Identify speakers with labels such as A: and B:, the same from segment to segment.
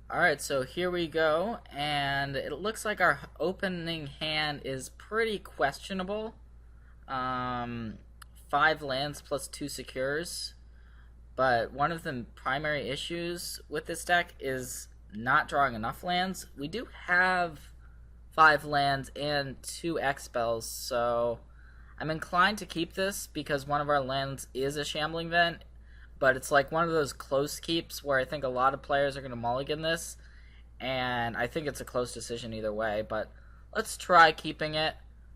A: Alright, so here we go, and it looks like our opening hand is pretty questionable. 5 lands plus 2 secures, but one of the primary issues with this deck is not drawing enough lands. We do have 5 lands and 2 X-Spells, so I'm inclined to keep this because one of our lands is a Shambling Vent, but it's like one of those close keeps where I think a lot of players are going to mulligan this, and I think it's a close decision either way, but let's try keeping it.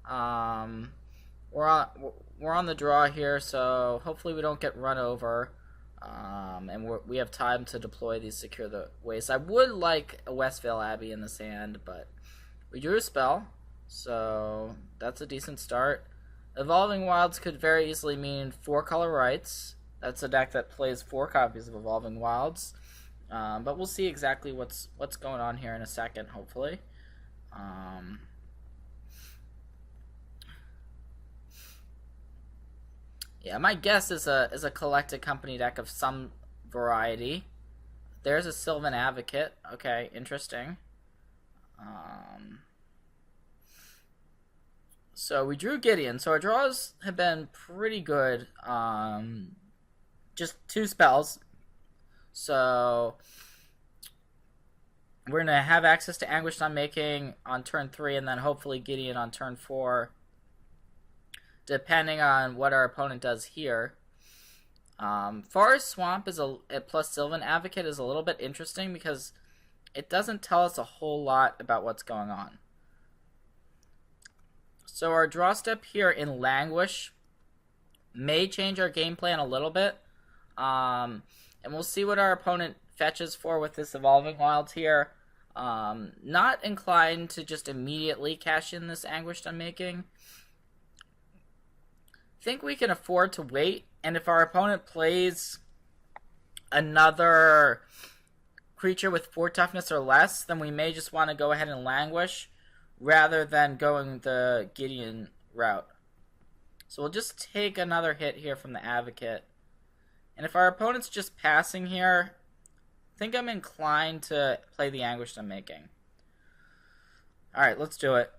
A: We're on the draw here, so hopefully we don't get run over, and we have time to deploy these secure the ways. I would like a Westvale Abbey in this hand, but we drew a spell, so that's a decent start. Evolving Wilds could very easily mean 4 color rights. That's a deck that plays 4 copies of Evolving Wilds. But we'll see exactly what's going on here in a second, hopefully. Yeah, my guess is a collected company deck of some variety. There's a Sylvan Advocate. Okay, interesting. So we drew Gideon. So our draws have been pretty good. Just 2 spells. So we're going to have access to Anguished Unmaking on turn 3, and then hopefully Gideon on turn 4, depending on what our opponent does here. Forest Swamp is plus Sylvan Advocate is a little bit interesting because it doesn't tell us a whole lot about what's going on. So our draw step here in Languish may change our game plan a little bit. And we'll see what our opponent fetches for with this Evolving Wilds here. Not inclined to just immediately cash in this Anguished Unmaking. Think we can afford to wait, and if our opponent plays another creature with 4 toughness or less, then we may just want to go ahead and Languish rather than going the Gideon route. So we'll just take another hit here from the Advocate. And if our opponent's just passing here, I think I'm inclined to play the Anguished Unmaking. Alright, let's do it.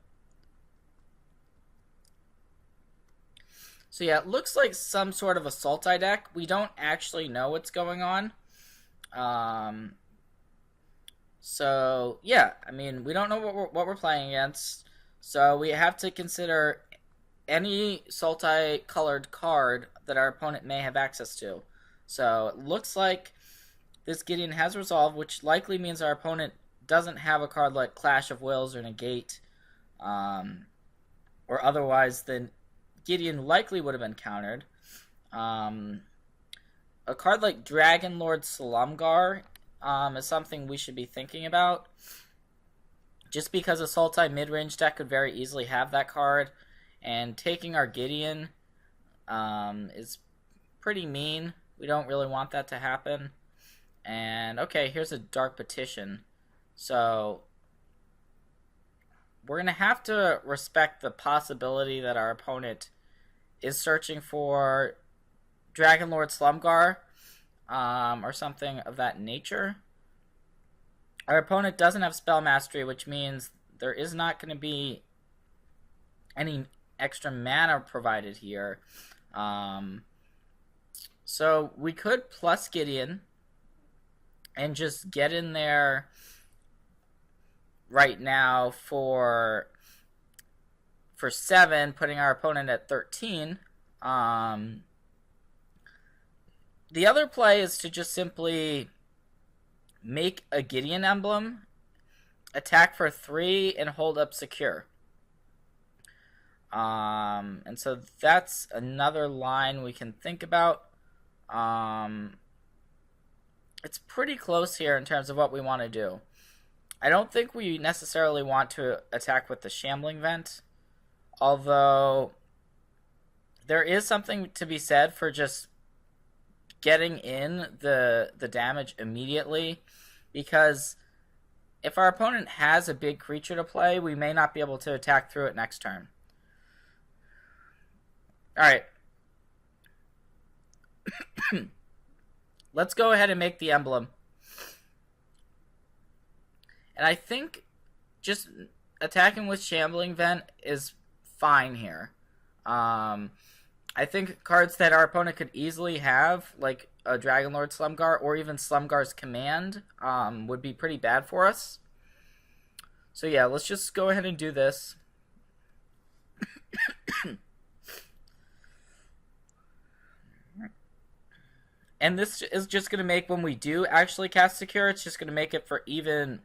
A: So yeah, it looks like some sort of a Sultai deck. We don't actually know what's going on. So yeah, I mean, we don't know what we're playing against. So we have to consider any Sultai colored card that our opponent may have access to. So it looks like this Gideon has Resolve, which likely means our opponent doesn't have a card like Clash of Wills or Negate, or otherwise then Gideon likely would have been countered. A card like Dragon Lord Slumgar is something we should be thinking about. Just because a Sultai mid-range deck could very easily have that card, and taking our Gideon is pretty mean. We don't really want that to happen. And okay, here's a Dark Petition. So we're going to have to respect the possibility that our opponent is searching for Dragon Lord Slumgar or something of that nature. Our opponent doesn't have Spell Mastery, which means there is not going to be any extra mana provided here. So we could plus Gideon and just get in there right now for 7, putting our opponent at 13. The other play is to just simply make a Gideon emblem, attack for 3, and hold up secure. And so that's another line we can think about. It's pretty close here in terms of what we want to do. I don't think we necessarily want to attack with the Shambling Vent, although there is something to be said for just getting in the damage immediately, because if our opponent has a big creature to play, we may not be able to attack through it next turn. Alright. Let's go ahead and make the emblem. And I think just attacking with Shambling Vent is fine here. I think cards that our opponent could easily have, like a Dragonlord Slumgar or even Slumgar's Command, would be pretty bad for us. So yeah, let's just go ahead and do this. And this is just going to make, when we do actually cast Secure, it's just going to make it for even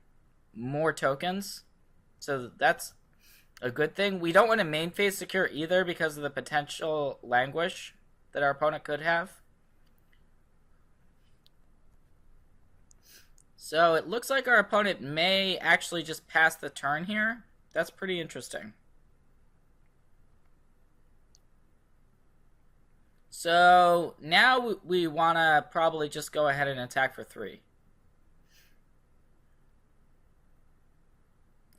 A: more tokens. So that's a good thing. We don't want to main phase Secure either because of the potential Languish that our opponent could have. So it looks like our opponent may actually just pass the turn here. That's pretty interesting. So now we want to probably just go ahead and attack for 3.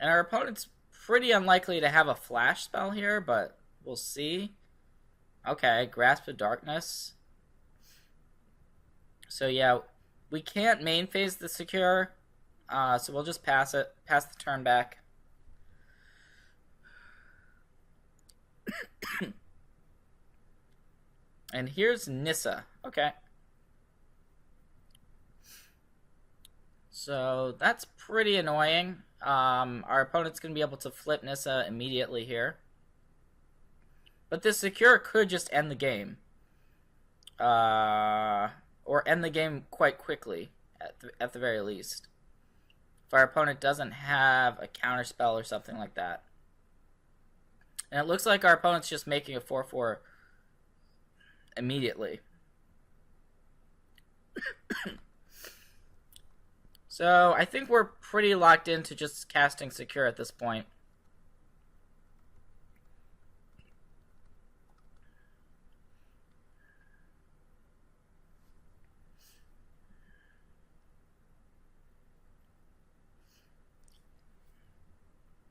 A: And our opponent's pretty unlikely to have a flash spell here, but we'll see. Okay, Grasp of Darkness. So yeah, we can't main phase the Secure, so we'll just pass it, pass the turn back. And here's Nissa. Okay. So that's pretty annoying. Our opponent's going to be able to flip Nissa immediately here. But this Secure could just end the game. Or end the game quite quickly, at the very least. If our opponent doesn't have a counterspell or something like that. And it looks like our opponent's just making a 4/4 immediately. So I think we're pretty locked into just casting Secure at this point.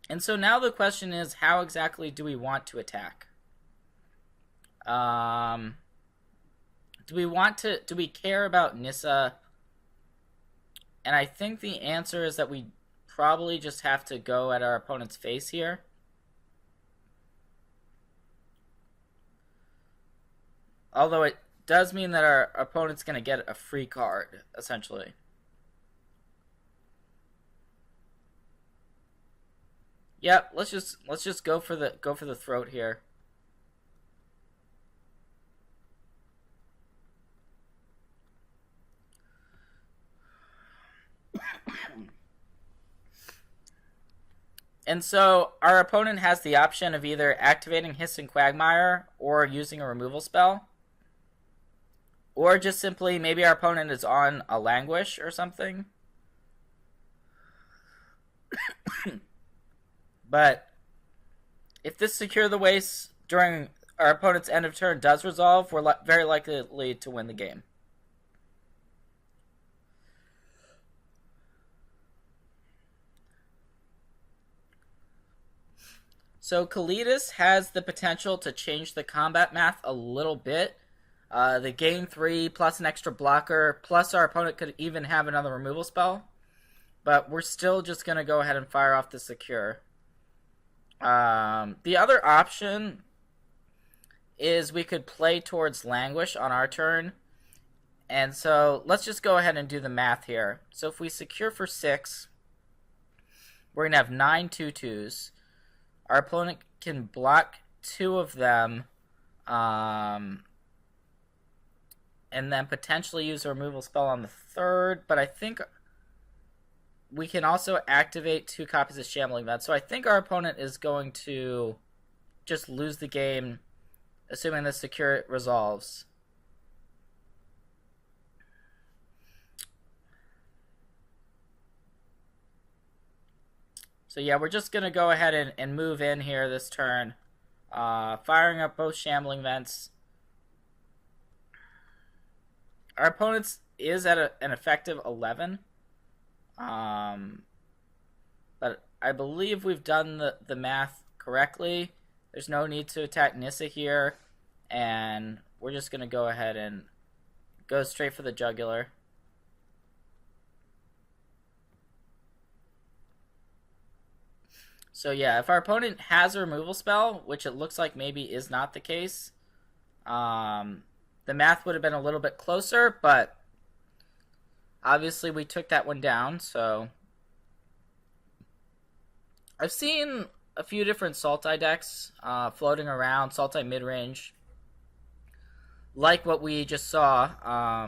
A: And so now the question is, how exactly do we want to attack? Do we care about Nissa? And I think the answer is that we probably just have to go at our opponent's face here. Although it does mean that our opponent's going to get a free card, essentially. Yep, let's just go for the throat here. And so our opponent has the option of either activating Hiss and Quagmire or using a removal spell. Or just simply, maybe our opponent is on a Languish or something. But if this Secure the Waste during our opponent's end of turn does resolve, we're very likely to win the game. So Kalidas has the potential to change the combat math a little bit. The gain 3 plus an extra blocker, plus our opponent could even have another removal spell. But we're still just going to go ahead and fire off the Secure. The other option is we could play towards Languish on our turn. And so let's just go ahead and do the math here. So if we Secure for 6, we're going to have 9 2/2s. Our opponent can block 2 of them, and then potentially use a removal spell on the 3rd, but I think we can also activate 2 copies of Shambling Vent. So I think our opponent is going to just lose the game, assuming the Secure resolves. So yeah, we're just going to go ahead and move in here this turn. Firing up both Shambling Vents. Our opponent's is at an effective 11. But I believe we've done the math correctly. There's no need to attack Nissa here. And we're just going to go ahead and go straight for the jugular. So yeah, if our opponent has a removal spell, which it looks like maybe is not the case, the math would have been a little bit closer, but obviously we took that one down, so... I've seen a few different Sultai decks floating around, Sultai mid-range, like what we just saw.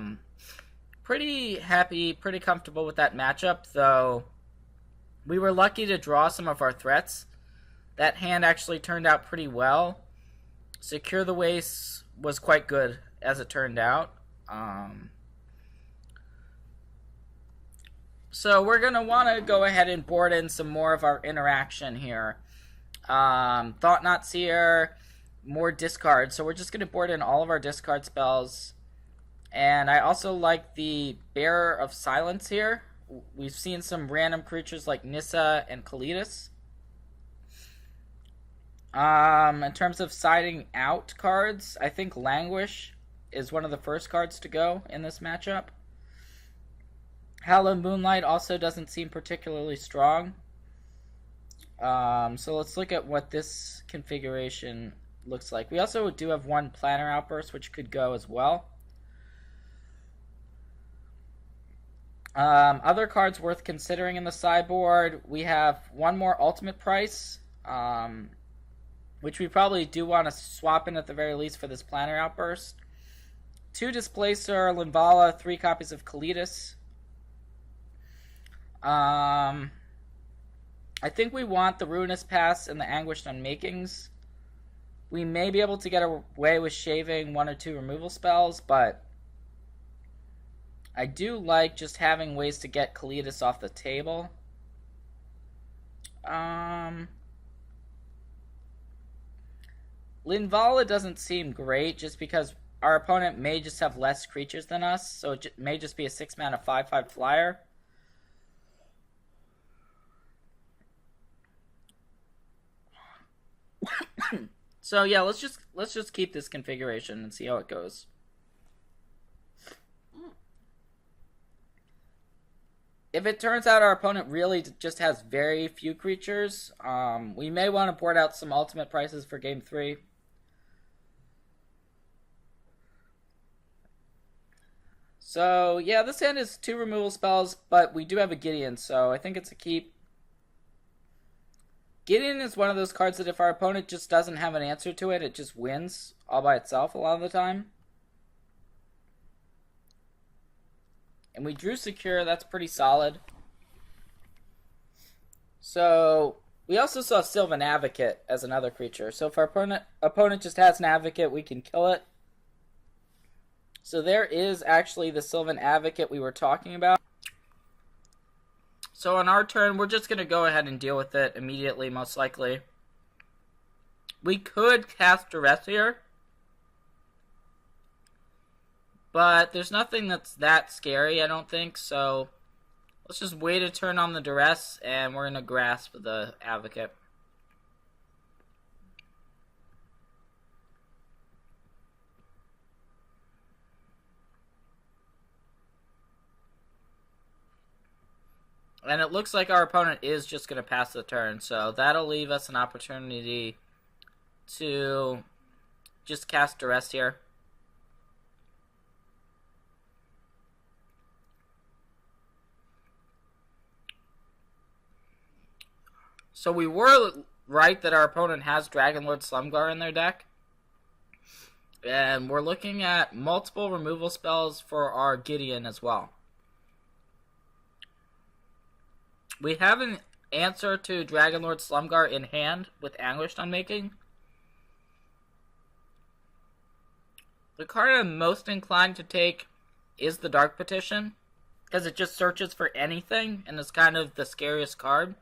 A: Pretty happy, pretty comfortable with that matchup, though we were lucky to draw some of our threats. That hand actually turned out pretty well. Secure the Waste was quite good, as it turned out. So we're going to want to go ahead and board in some more of our interaction here. Thought Not Seer, more discard. So we're just going to board in all of our discard spells. And I also like the Bearer of Silence here. We've seen some random creatures like Nissa and Kalidas. In terms of siding out cards, I think Languish is one of the first cards to go in this matchup. Hallowed Moonlight also doesn't seem particularly strong. So let's look at what this configuration looks like. We also do have one Planner Outburst, which could go as well. Other cards worth considering in the sideboard, we have one more Ultimate Price, which we probably do want to swap in at the very least for this Planner Outburst. 2 Displacer, Linvala, 3 copies of Kalidas. I think we want the Ruinous Pass and the Anguished Unmakings. We may be able to get away with shaving 1 or 2 removal spells, but I do like just having ways to get Kalidas off the table. Linvala doesn't seem great just because our opponent may just have less creatures than us, so it may just be a 6-mana 5/5 flyer. So yeah, let's just keep this configuration and see how it goes. If it turns out our opponent really just has very few creatures, we may want to board out some Ultimate Prices for Game 3. So yeah, this hand is 2 removal spells, but we do have a Gideon, so I think it's a keep. Gideon is one of those cards that if our opponent just doesn't have an answer to it, it just wins all by itself a lot of the time. And we drew Secure, that's pretty solid. So we also saw Sylvan Advocate as another creature. So if our opponent just has an Advocate, we can kill it. So there is actually the Sylvan Advocate we were talking about. So on our turn, we're just going to go ahead and deal with it immediately, most likely. We could cast Duress here, but there's nothing that's that scary, I don't think, so let's just wait a turn on the Duress, and we're going to grasp the Advocate. And it looks like our opponent is just going to pass the turn, so that'll leave us an opportunity to just cast Duress here. So we were right that our opponent has Dragonlord Slumgar in their deck. And we're looking at multiple removal spells for our Gideon as well. We have an answer to Dragonlord Slumgar in hand with Anguished Unmaking. The card I'm most inclined to take is the Dark Petition, because it just searches for anything and is kind of the scariest card.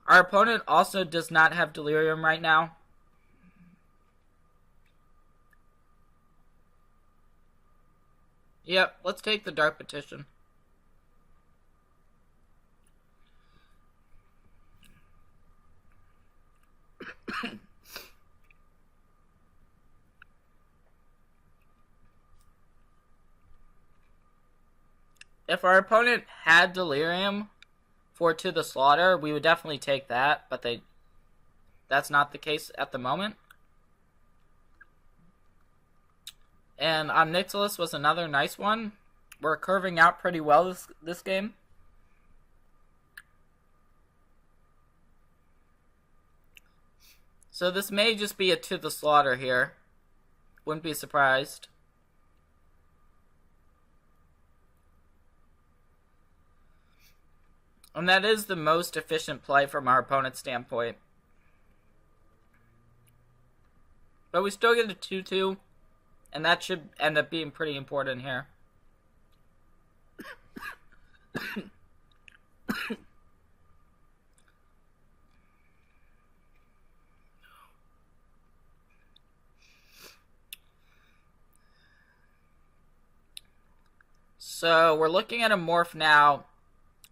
A: Our opponent also does not have Delirium right now. Yep, let's take the Dark Petition. If our opponent had Delirium for To the Slaughter, we would definitely take that, but that's not the case at the moment. And Omnixilus was another nice one. We're curving out pretty well this game. So this may just be a To the Slaughter here. Wouldn't be surprised. And that is the most efficient play from our opponent's standpoint. But we still get a 2-2. And that should end up being pretty important here. So we're looking at a morph now.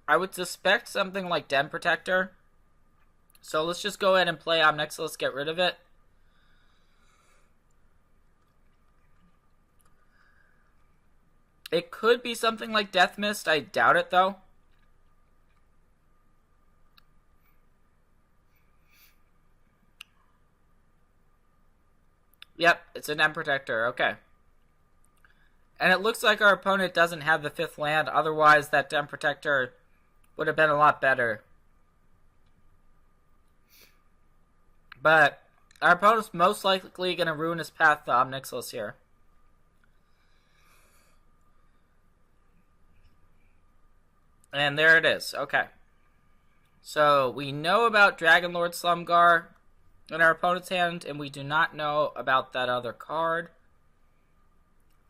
A: I would suspect something like Den Protector. So let's just go ahead and play Omnixilus, get rid of it. It could be something like Death Mist. I doubt it, though. Yep, it's an Den Protector. Okay. And it looks like our opponent doesn't have the 5th land. Otherwise, that Den Protector would have been a lot better. But our opponent's most likely going to ruin his path to Omnixilus here. And there it is. Okay. So we know about Dragonlord Slumgar in our opponent's hand, and we do not know about that other card.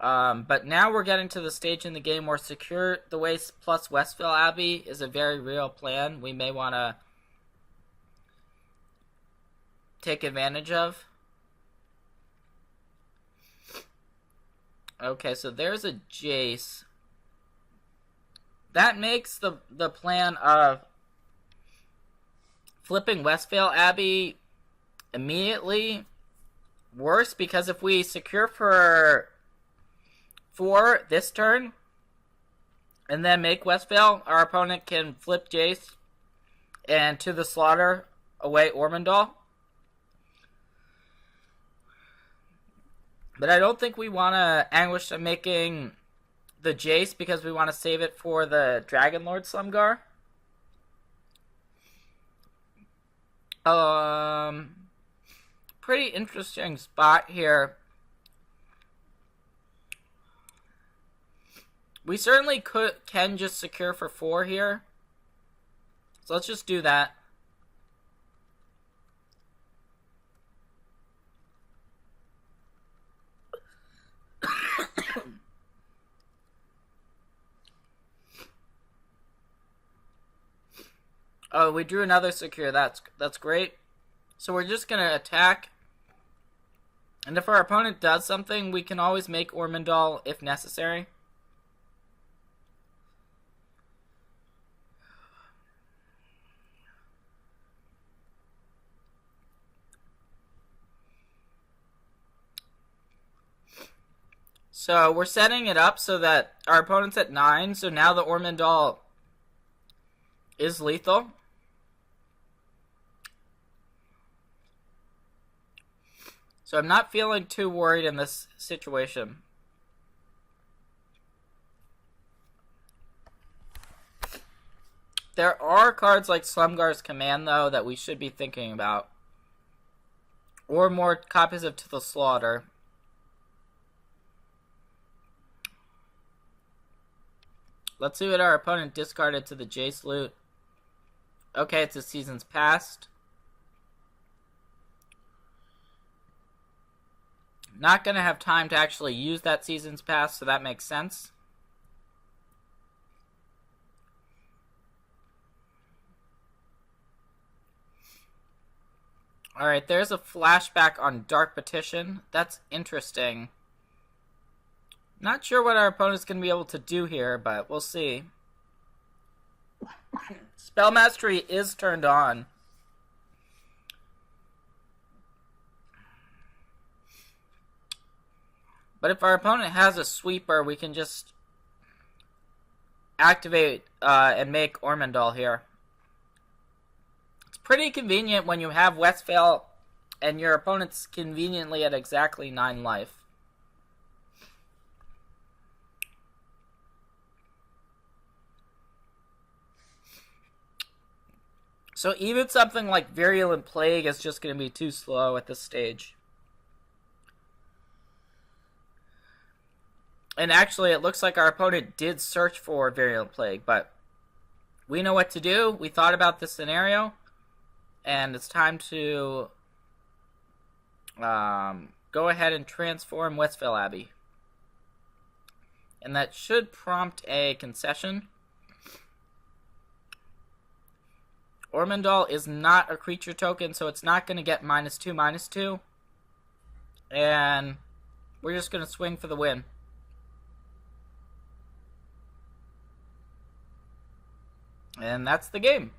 A: But now we're getting to the stage in the game where Secure the Waste plus Westvale Abbey is a very real plan we may want to take advantage of. Okay, so there's a Jace. That makes the plan of flipping Westvale Abbey immediately worse, because if we secure for 4 this turn and then make Westvale, our opponent can flip Jace and To the Slaughter away Ormondal. But I don't think we want to anguish on making the Jace because we want to save it for the Dragonlord Slumgar. Pretty interesting spot here. We certainly can just secure for 4 here. So let's just do that. Oh, we drew another secure. That's great. So we're just going to attack. And if our opponent does something, we can always make Ormondal if necessary. So we're setting it up so that our opponent's at 9. So now the Ormondal is lethal. So I'm not feeling too worried in this situation. There are cards like Slumgar's Command, though, that we should be thinking about. Or more copies of To the Slaughter. Let's see what our opponent discarded to the Jace loot. Okay, it's a Seasons Past. Not going to have time to actually use that Seasons Past, so that makes sense. Alright, there's a flashback on Dark Petition. That's interesting. Not sure what our opponent's going to be able to do here, but we'll see. Spell Mastery is turned on. But if our opponent has a sweeper, we can just activate and make Ormondal here. pretty convenient when you have Westphal and your opponent's conveniently at exactly 9 life. So even something like Virulent Plague is just going to be too slow at this stage. And actually, it looks like our opponent did search for Virulent Plague, but we know what to do. We thought about this scenario, and it's time to go ahead and transform Westphal Abbey. And that should prompt a concession. Ormondal is not a creature token, so it's not going to get -2/-2. And we're just going to swing for the win. And that's the game.